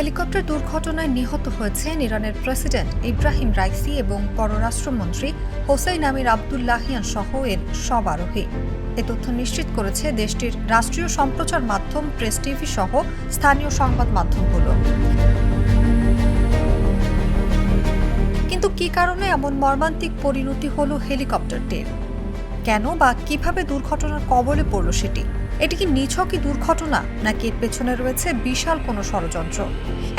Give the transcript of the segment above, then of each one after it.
Helicopter দুর্ঘটনায় নিহত হয়েছেন ইরানের প্রেসিডেন্ট ইব্রাহিম রাইসি এবং পররাষ্ট্রমন্ত্রী হোসেইন আমির আবদুল্লাহিয়ান সহ এর সব আরোহী। এ তথ্য নিশ্চিত করেছে দেশটির রাষ্ট্রীয় সম্প্রচার মাধ্যম প্রেস টিভি সহ স্থানীয় সংবাদ মাধ্যমগুলো। কিন্তু কী কারণে এমন মর্মান্তিক পরিণতি হলো হেলিকপ্টারটির? কেন বা কিভাবে দুর্ঘটনার কবলে পড়ল সেটি? এটি কি নিছকই দুর্ঘটনা, নাকি এর পেছনে রয়েছে বিশাল কোনো ষড়যন্ত্র?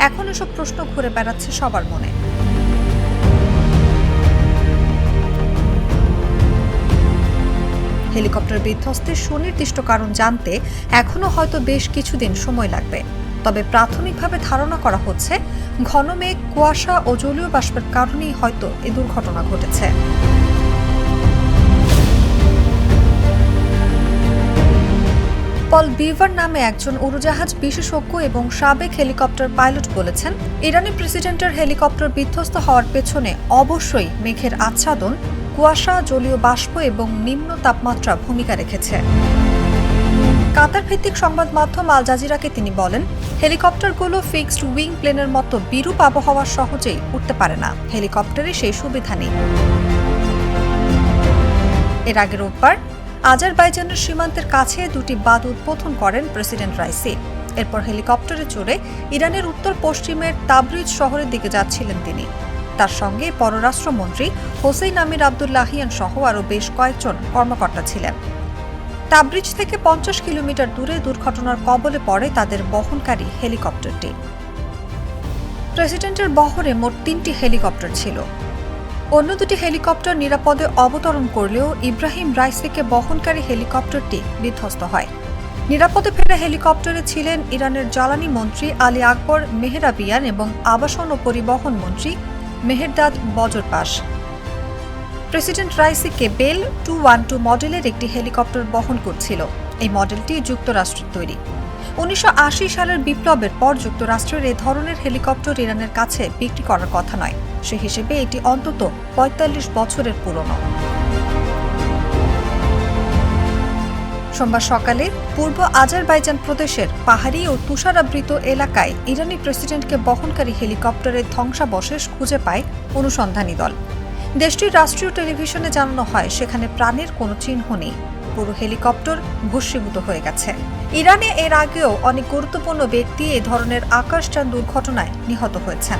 এখন এসব প্রশ্ন ঘুরে বেড়াচ্ছে সবার মনে। হেলিকপ্টার বিধ্বস্তের সুনির্দিষ্ট কারণ জানতে এখনো হয়তো বেশ কিছুদিন সময় লাগবে। তবে প্রাথমিকভাবে ধারণা করা হচ্ছে ঘন মেঘ, কুয়াশা ও জলীয় বাষ্পের কারণেই হয়তো এই দুর্ঘটনা ঘটেছে। পল বিভার নামে একজন উড়োজাহাজ বিশেষজ্ঞ এবং সাবেক হেলিকপ্টার পাইলট বলেছেন, ইরানি প্রেসিডেন্টের হেলিকপ্টার বিধ্বস্ত হওয়ার পেছনে অবশ্যই মেঘের আচ্ছাদন, কুয়াশা, জলীয় বাষ্প এবং নিম্ন তাপমাত্রা ভূমিকা রেখেছে। কাতার ভিত্তিক সংবাদ মাধ্যম আল জাজিরাকে তিনি বলেন, হেলিকপ্টারগুলো ফিক্সড উইং প্লেনের মতো বিরূপ আবহাওয়ার সহজেই উঠতে পারে না। হেলিকপ্টারে সেই সুবিধা নেই। এর আগে রোববার আজারবাইজানের সীমান্তের কাছে দুটি বাঁধ উদ্বোধন করেন প্রেসিডেন্ট রাইসি। এরপর হেলিকপ্টারে চড়ে ইরানের উত্তর পশ্চিমের তাবরিজ শহরের দিকে যাচ্ছিলেন তিনি। তার সঙ্গে পররাষ্ট্রমন্ত্রী হোসেইন আমির আবদুল্লাহিয়ান সহ আরও বেশ কয়েকজন কর্মকর্তা ছিলেন। তাবরিজ থেকে 50 কিলোমিটার দূরে দুর্ঘটনার কবলে পড়ে তাদের বহনকারী হেলিকপ্টারটি। প্রেসিডেন্টের বহরে মোট 3টি হেলিকপ্টার ছিল। অন্য দুটি হেলিকপ্টার নিরাপদে অবতরণ করলেও ইব্রাহিম রাইসিকে বহনকারী হেলিকপ্টারটি বিধ্বস্ত হয়। নিরাপদে ফেরা হেলিকপ্টারে ছিলেন ইরানের জ্বালানি মন্ত্রী আলী আকবর মেহরাবিয়ান এবং আবাসন ও পরিবহন মন্ত্রী মেহেরদাদ বজরপাশ। প্রেসিডেন্ট রাইসিকে বেল 212 মডেলের একটি হেলিকপ্টার বহন করছিল। এই মডেলটি যুক্তরাষ্ট্রের তৈরি। 1980 সালের বিপ্লবের পর যুক্তরাষ্ট্রের এ ধরনের হেলিকপ্টার ইরানের কাছে বিক্রি করার কথা নয়। সে হিসেবে এটি অন্তত 45 বছরের পুরনো। সোমবার সকালে পূর্ব আজারবাইজান প্রদেশের পাহাড়ি ও তুষারাবৃত এলাকায় ইরানি প্রেসিডেন্টকে বহনকারী হেলিকপ্টারের ধ্বংসাবশেষ খুঁজে পায় অনুসন্ধানী দল। দেশটির রাষ্ট্রীয় টেলিভিশনে জানানো হয়, সেখানে প্রাণের কোনো চিহ্ন নেই। পুরো হেলিকপ্টার ভস্মীভূত হয়ে গেছে। ইরানে এর আগেও অনেক গুরুত্বপূর্ণ ব্যক্তি এ ধরনের আকাশযান দুর্ঘটনায় নিহত হয়েছেন।